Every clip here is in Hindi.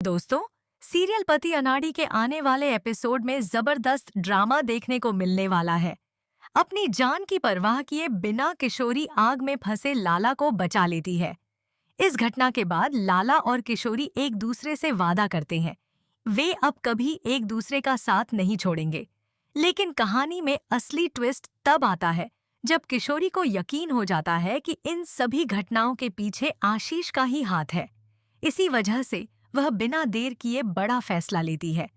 दोस्तों, सीरियल पति अनाड़ी के आने वाले एपिसोड में जबरदस्त ड्रामा देखने को मिलने वाला है। अपनी जान की परवाह किए बिना किशोरी आग में फंसे लाला को बचा लेती है। इस घटना के बाद लाला और किशोरी एक दूसरे से वादा करते हैं वे अब कभी एक दूसरे का साथ नहीं छोड़ेंगे। लेकिन कहानी में असली ट्विस्ट तब आता है जब किशोरी को यकीन हो जाता है कि इन सभी घटनाओं के पीछे आशीष का ही हाथ है। इसी वजह से वह बिना देर किए बड़ा फैसला लेती है।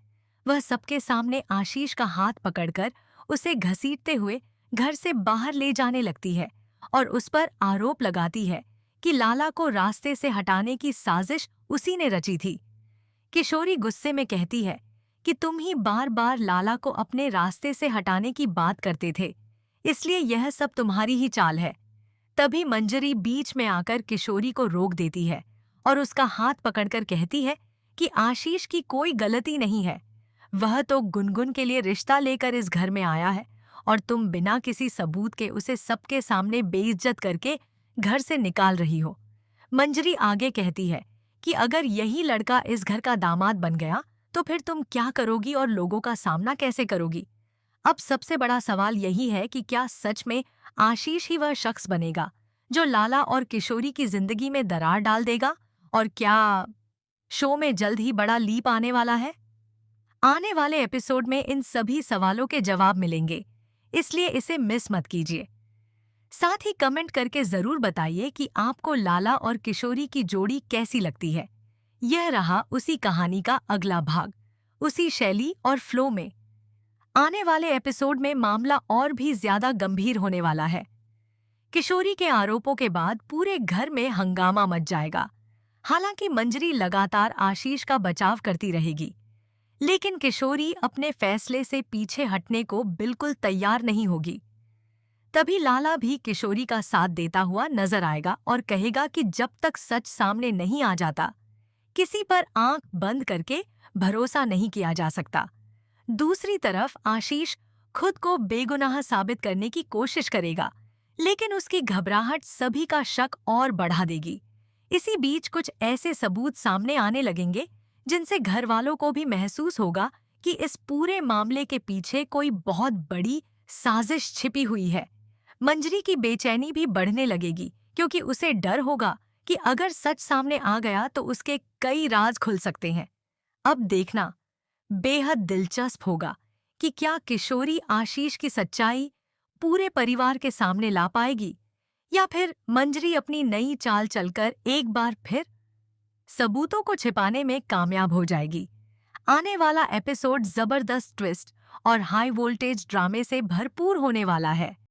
वह सबके सामने आशीष का हाथ पकड़कर उसे घसीटते हुए घर से बाहर ले जाने लगती है और उस पर आरोप लगाती है कि लाला को रास्ते से हटाने की साजिश उसी ने रची थी। किशोरी गुस्से में कहती है कि तुम ही बार बार लाला को अपने रास्ते से हटाने की बात करते थे, इसलिए यह सब तुम्हारी ही चाल है। तभी मंजरी बीच में आकर किशोरी को रोक देती है और उसका हाथ पकड़कर कहती है कि आशीष की कोई गलती नहीं है। वह तो गुनगुन के लिए रिश्ता लेकर इस घर में आया है और तुम बिना किसी सबूत के उसे सबके सामने बेइज्जत करके घर से निकाल रही हो। मंजरी आगे कहती है कि अगर यही लड़का इस घर का दामाद बन गया तो फिर तुम क्या करोगी और लोगों का सामना कैसे करोगी। अब सबसे बड़ा सवाल यही है कि क्या सच में आशीष ही वह शख्स बनेगा जो लाला और किशोरी की जिंदगी में दरार डाल देगा, और क्या शो में जल्द ही बड़ा लीप आने वाला है। आने वाले एपिसोड में इन सभी सवालों के जवाब मिलेंगे, इसलिए इसे मिस मत कीजिए। साथ ही कमेंट करके जरूर बताइए कि आपको लाला और किशोरी की जोड़ी कैसी लगती है। यह रहा उसी कहानी का अगला भाग, उसी शैली और फ्लो में। आने वाले एपिसोड में मामला और भी ज्यादा गंभीर होने वाला है। किशोरी के आरोपों के बाद पूरे घर में हंगामा मच जाएगा। हालांकि मंजरी लगातार आशीष का बचाव करती रहेगी, लेकिन किशोरी अपने फैसले से पीछे हटने को बिल्कुल तैयार नहीं होगी। तभी लाला भी किशोरी का साथ देता हुआ नजर आएगा और कहेगा कि जब तक सच सामने नहीं आ जाता, किसी पर आंख बंद करके भरोसा नहीं किया जा सकता। दूसरी तरफ आशीष खुद को बेगुनाह साबित करने की कोशिश करेगा, लेकिन उसकी घबराहट सभी का शक और बढ़ा देगी। इसी बीच कुछ ऐसे सबूत सामने आने लगेंगे जिनसे घर वालों को भी महसूस होगा कि इस पूरे मामले के पीछे कोई बहुत बड़ी साजिश छिपी हुई है। मंजरी की बेचैनी भी बढ़ने लगेगी क्योंकि उसे डर होगा कि अगर सच सामने आ गया तो उसके कई राज खुल सकते हैं। अब देखना बेहद दिलचस्प होगा कि क्या किशोरी आशीष की सच्चाई पूरे परिवार के सामने ला पाएगी, या फिर मंजरी अपनी नई चाल चलकर एक बार फिर सबूतों को छिपाने में कामयाब हो जाएगी। आने वाला एपिसोड जबरदस्त ट्विस्ट और हाई वोल्टेज ड्रामे से भरपूर होने वाला है।